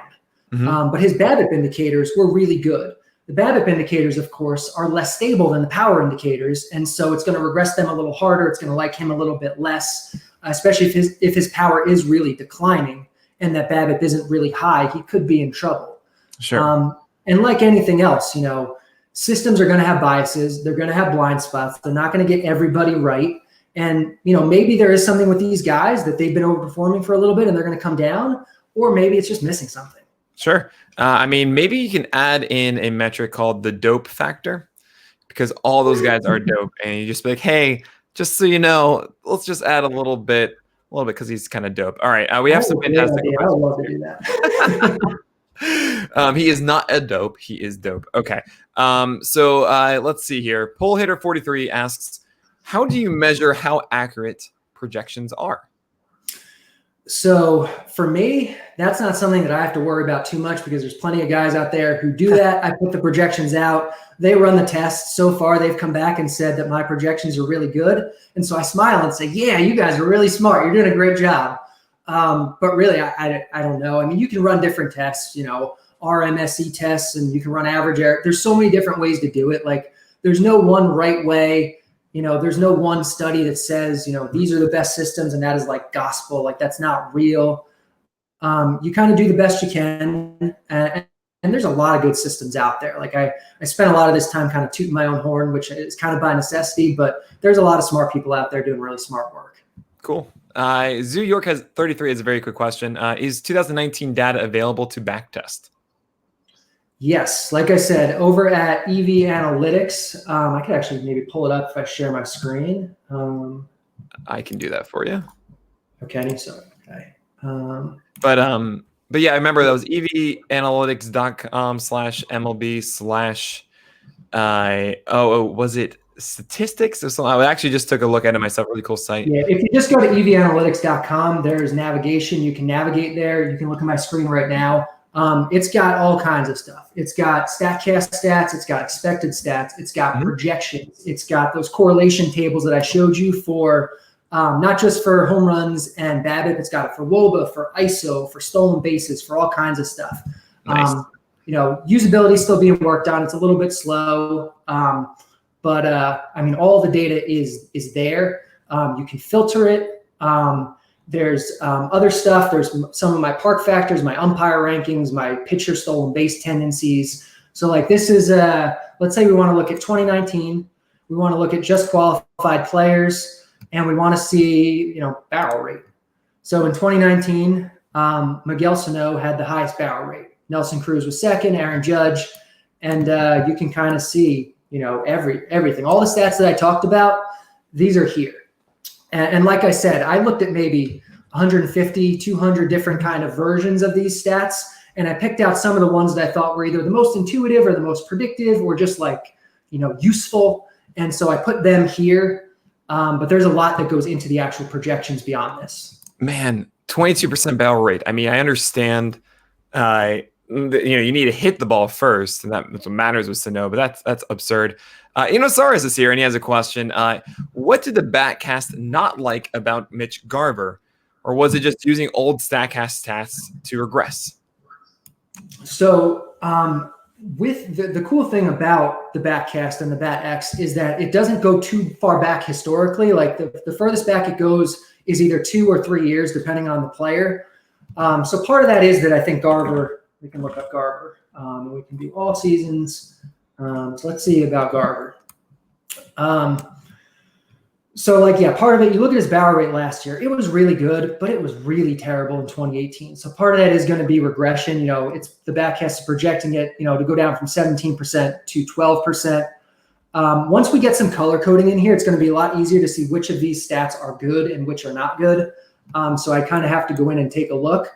But his BABIP indicators were really good. The BABIP indicators, of course, are less stable than the power indicators, and so it's going to regress them a little harder. It's going to like him a little bit less, especially if his power is really declining and that BABIP isn't really high. He could be in trouble.
Sure.
And like anything else, systems are going to have biases. They're going to have blind spots. They're not going to get everybody right. And maybe there is something with these guys that they've been overperforming for a little bit, and they're going to come down, or maybe it's just missing something.
Sure. Maybe you can add in a metric called the dope factor, because all those guys are dope, and you just be like, hey, just so you know, let's just add a little bit because he's kind of dope. All right. We have some fantastic questions.
I would love to do that.
He is not a dope. He is dope. Okay. So let's see here. Pole Hitter 43 asks, how do you measure how accurate projections are?
So for me, that's not something that I have to worry about too much, because there's plenty of guys out there who do that. I put the projections out. They run the tests. So far, they've come back and said that my projections are really good. And so I smile and say, yeah, you guys are really smart. You're doing a great job. But really, I don't know. You can run different tests, RMSE tests, and you can run average error. There's so many different ways to do it. Like, there's no one right way. There's no one study that says, these are the best systems and that is like gospel. Like, that's not real. You kind of do the best you can. And there's a lot of good systems out there. Like, I spent a lot of this time kind of tooting my own horn, which is kind of by necessity, but there's a lot of smart people out there doing really smart work.
Cool. Zoo York has 33 is a very quick question. Is 2019 data available to backtest?
Yes, like I said, over at EV Analytics, I could actually maybe pull it up if I share my screen.
I can do that for you.
Okay, sorry. Okay.
But yeah, I remember that was evanalytics.com/MLB/ was it statistics or something? I actually just took a look at it myself. Really cool site.
Yeah, if you just go to evanalytics.com, there's navigation. You can navigate there. You can look at my screen right now. It's got all kinds of stuff. It's got Statcast stats. It's got expected stats. It's got projections. It's got those correlation tables that I showed you for not just for home runs and BABIP. It's got it for WOBA, for ISO, for stolen bases, for all kinds of stuff.
Nice.
Usability is still being worked on. It's a little bit slow, but all the data is there. You can filter it. There's other stuff. There's some of my park factors, my umpire rankings, my pitcher stolen base tendencies. So like, this is let's say we want to look at 2019. We want to look at just qualified players. and we want to see, barrel rate. So in 2019, Miguel Sano had the highest barrel rate. Nelson Cruz was second, Aaron Judge, and you can kind of see, everything. All the stats that I talked about, these are here. And like I said, I looked at maybe 150, 200 different kind of versions of these stats, and I picked out some of the ones that I thought were either the most intuitive or the most predictive or just useful. And so I put them here, but there's a lot that goes into the actual projections beyond this.
Man, 22% barrel rate. I mean, I understand, you need to hit the ball first, and that's what matters with Sano, but that's absurd. Saras is here, and he has a question. What did the Statcast not like about Mitch Garver? Or was it just using old Statcast stats to regress?
So with the cool thing about the Statcast and the BatX is that it doesn't go too far back historically. Like the furthest back it goes is either 2 or 3 years, depending on the player. So part of that is that I think Garver, we can look up Garver. We can do all seasons. So let's see about Garver. Part of it, you look at his barrel rate last year, it was really good, but it was really terrible in 2018. So part of that is going to be regression. It's the Statcast is projecting it, to go down from 17% to 12%. Once we get some color coding in here, it's going to be a lot easier to see which of these stats are good and which are not good. So I kind of have to go in and take a look.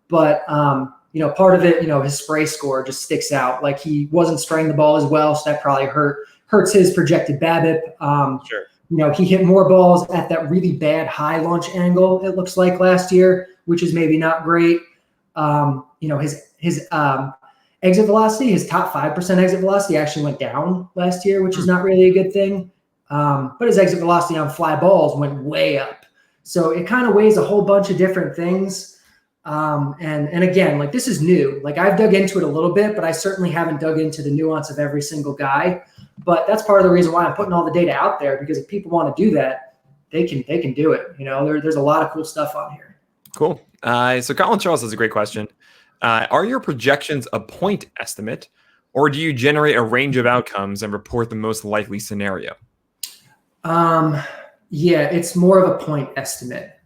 But, part of it, his spray score just sticks out. Like he wasn't spraying the ball as well, so that probably hurts his projected BABIP.
Sure.
He hit more balls at that really bad high launch angle, it looks like last year, which is maybe not great. His exit velocity, his top 5% exit velocity actually went down last year, which is not really a good thing. But his exit velocity on fly balls went way up. So it kind of weighs a whole bunch of different things. And again, this is new. I've dug into it a little bit, but I certainly haven't dug into the nuance of every single guy. But that's part of the reason why I'm putting all the data out there, because if people want to do that, they can do it. There's a lot of cool stuff on here.
Cool. So Colin Charles has a great question. Are your projections a point estimate, or do you generate a range of outcomes and report the most likely scenario?
Yeah, it's more of a point estimate.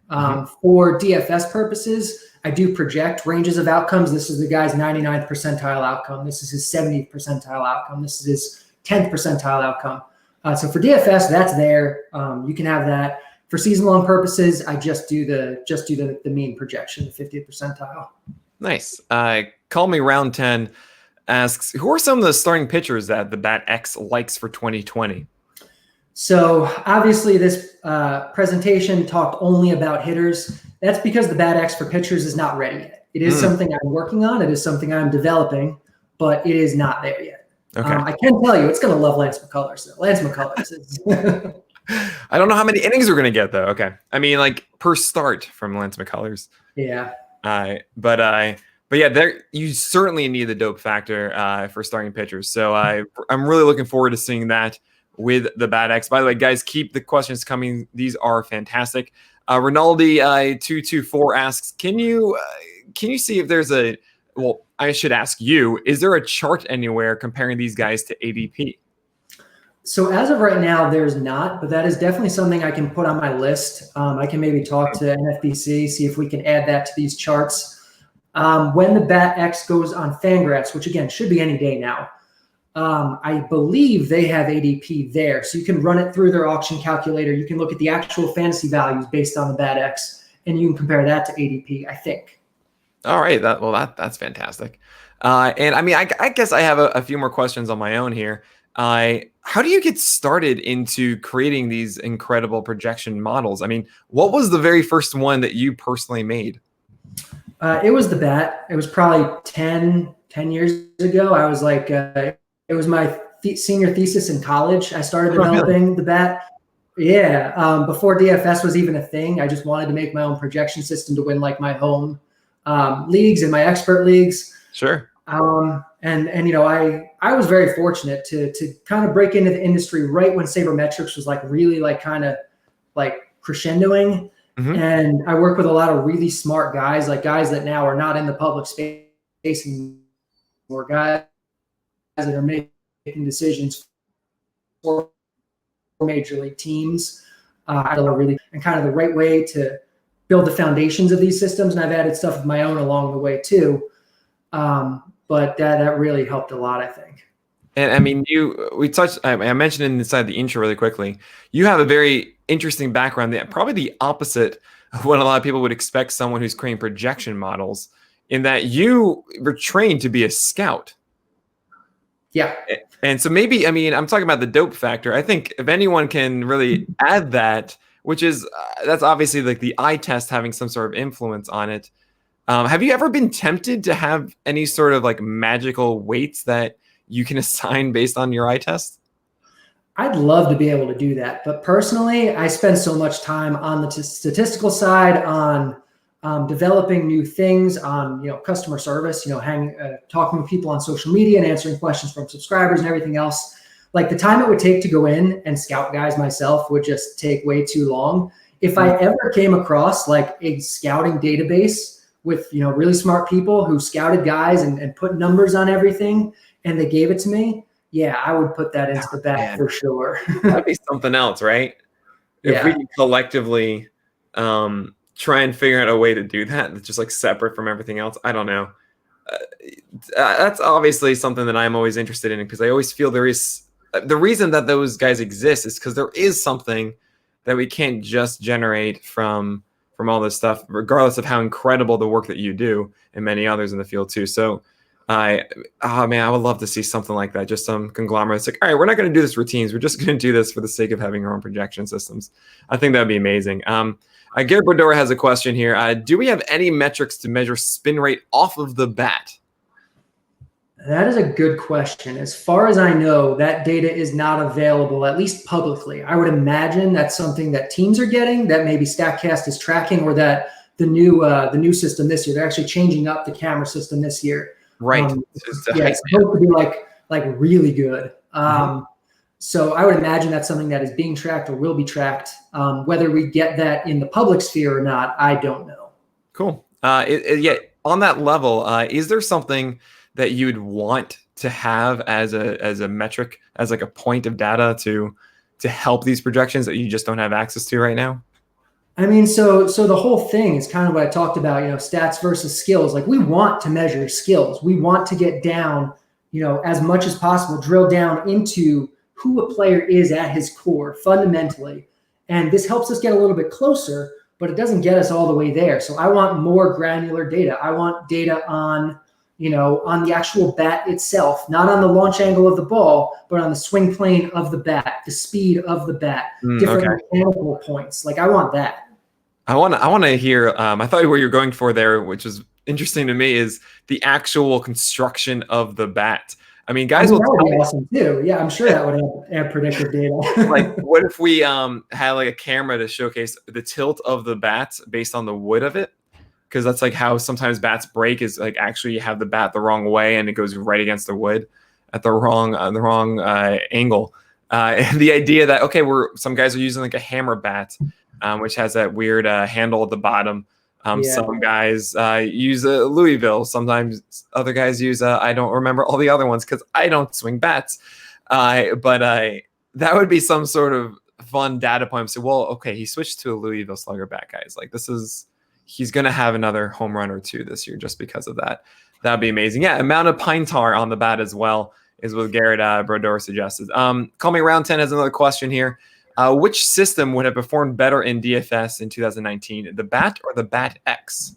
For DFS purposes, I do project ranges of outcomes. This is the guy's 99th percentile outcome. This is his 70th percentile outcome. This is his 10th percentile outcome. So for DFS, that's there. You can have that. For season-long purposes, I just do the mean projection, the 50th percentile.
Nice. Call Me Round 10 asks, who are some of the starting pitchers that the BatX likes for 2020?
So obviously this presentation talked only about hitters. That's because the BatX for pitchers is not ready yet. It is something I'm working on. It is something I'm developing, but it is not there yet.
Okay.
I can tell you it's going to love Lance McCullers. Lance McCullers is
I don't know how many innings we're going to get, though. Okay. I mean, per start from Lance McCullers.
Yeah.
But yeah, you certainly need the dope factor for starting pitchers. So I'm really looking forward to seeing that with the BatX. By the way, guys, keep the questions coming. These are fantastic. Rinaldi 224 asks, can you see if there's I should ask you, is there a chart anywhere comparing these guys to ADP?
So as of right now, there's not, but that is definitely something I can put on my list. I can maybe talk to NFBC, see if we can add that to these charts. When the BatX goes on Fangraphs, which again should be any day now, I believe they have ADP there. So you can run it through their auction calculator. You can look at the actual fantasy values based on the BatX, and you can compare that to ADP, I think.
All right. That's fantastic. And I mean, I guess I have a few more questions on my own here. How do you get started into creating these incredible projection models? I mean, what was the very first one that you personally made?
It was the Bat. It was probably 10 years ago. I was it was my senior thesis in college. I started developing the Bat. Yeah. Before DFS was even a thing, I just wanted to make my own projection system to win my home leagues and my expert leagues.
Sure.
I was very fortunate to kind of break into the industry right when sabermetrics was really crescendoing. Mm-hmm. And I work with a lot of really smart guys, guys that now are not in the public space anymore, guys that are making decisions for major league teams. I really, and kind of the right way to build the foundations of these systems. And I've added stuff of my own along the way too. But that really helped a lot, I think.
And I mean, I mentioned inside the intro really quickly, you have a very interesting background, that probably the opposite of what a lot of people would expect someone who's creating projection models, in that you were trained to be a scout.
Yeah.
And so maybe, I mean, I'm talking about the dope factor. I think if anyone can really add that, which is, that's obviously like the eye test having some sort of influence on it. Have you ever been tempted to have any sort of like magical weights that you can assign based on your eye test?
I'd love to be able to do that. But personally, I spend so much time on the statistical side, on developing new things, on customer service, talking with people on social media and answering questions from subscribers and everything else. Like the time it would take to go in and scout guys myself would just take way too long. If I ever came across like a scouting database with really smart people who scouted guys and put numbers on everything, and they gave it to me, yeah, I would put that into the bag for sure.
That'd be something else, right? If we can collectively try and figure out a way to do that that's just like separate from everything else. I don't know. That's obviously something that I'm always interested in, because I always feel there is the reason that those guys exist is because there is something that we can't just generate from all this stuff, regardless of how incredible the work that you do and many others in the field too. So I would love to see something like that. Just some conglomerate. It's like, all right, we're not going to do this routines. We're just going to do this for the sake of having our own projection systems. I think that'd be amazing. Garrett Brodora has a question here. Do we have any metrics to measure spin rate off of the bat?
That is a good question. As far as I know, that data is not available, at least publicly. I would imagine that's something that teams are getting, that maybe Statcast is tracking, or that the new system this year, they're actually changing up the camera system this year.
Right.
It's supposed to be like really good. So I would imagine that's something that is being tracked or will be tracked. Whether we get that in the public sphere or not, I don't know.
Cool. On that level, is there something that you'd want to have as a metric, as like a point of data to help these projections that you just don't have access to right now?
I mean, so the whole thing is kind of what I talked about, stats versus skills. Like we want to measure skills. We want to get down, as much as possible, drill down into who a player is at his core fundamentally. And this helps us get a little bit closer, but it doesn't get us all the way there. So I want more granular data. I want data on the actual bat itself, not on the launch angle of the ball, but on the swing plane of the bat, the speed of the bat, different mechanical points. Like I want that.
I want to hear, I thought where you're going for there, which is interesting to me, is the actual construction of the bat. I mean, guys will
that would be awesome too. Yeah, I'm sure that would have predictive data.
Like, what if we had like a camera to showcase the tilt of the bat based on the wood of it? Because that's like how sometimes bats break, is like actually you have the bat the wrong way and it goes right against the wood at the wrong angle. And the idea that, okay, some guys are using like a hammer bat, which has that weird handle at the bottom. Some guys use a Louisville. Sometimes other guys use I don't remember all the other ones because I don't swing bats. But that would be some sort of fun data point. So, well, okay, he switched to a Louisville Slugger bat, guys. Like he's going to have another home run or two this year just because of that. That'd be amazing. Yeah, amount of pine tar on the bat as well is what Garrett Brodora suggested. Call Me Round 10 has another question here. Which system would have performed better in DFS in 2019, the BAT or the BAT X?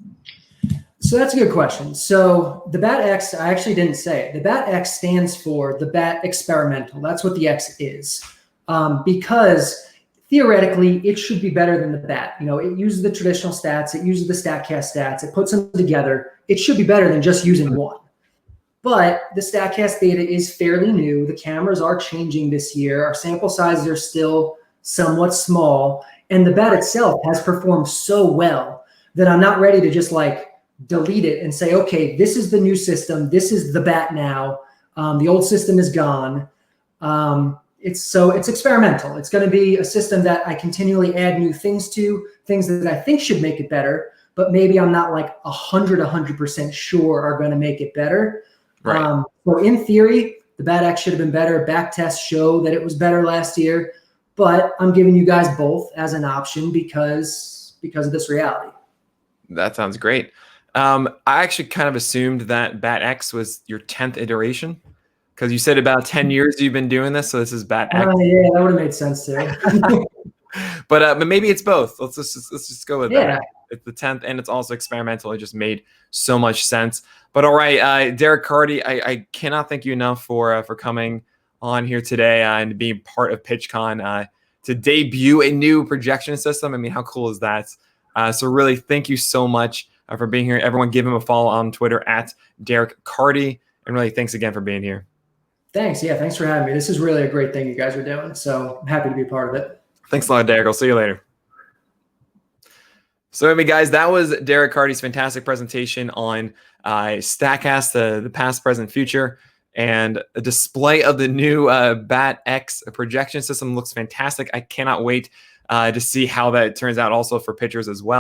So that's a good question. So the BAT X, I actually didn't say it. The BAT X stands for the BAT experimental. That's what the X is. Because theoretically, it should be better than the BAT. It uses the traditional stats. It uses the Statcast stats. It puts them together. It should be better than just using one. But the Statcast data is fairly new. The cameras are changing this year. Our sample sizes are still somewhat small. And the BAT itself has performed so well that I'm not ready to just delete it and say, okay, this is the new system. This is the BAT now. The old system is gone. It's experimental. It's going to be a system that I continually add new things to, things that I think should make it better, but maybe I'm not 100% sure are going to make it better. So in theory, the BAT X should have been better. Back tests show that it was better last year, but I'm giving you guys both as an option because of this reality.
That sounds great. I actually kind of assumed that BAT-X was your 10th iteration, because you said about 10 years you've been doing this, so this is BAT-X.
Yeah, that would have made sense too.
But maybe it's both. Let's just go with
Yeah.
that. It's the 10th, and it's also experimental. It just made so much sense. But all right, Derek Carty, I cannot thank you enough for coming on here today and being part of PitchCon to debut a new projection system. I mean, how cool is that? So really, thank you so much for being here. Everyone, give him a follow on Twitter at Derek Carty, and really, thanks again for being here.
Thanks. Yeah, thanks for having me. This is really a great thing you guys are doing. So I'm happy to be a part of it.
Thanks a lot, Derek. I'll see you later. So anyway, guys, that was Derek Carty's fantastic presentation on Statcast, the past, present, future, and a display of the new BAT-X projection system. Looks fantastic. I cannot wait to see how that turns out also for pitchers as well.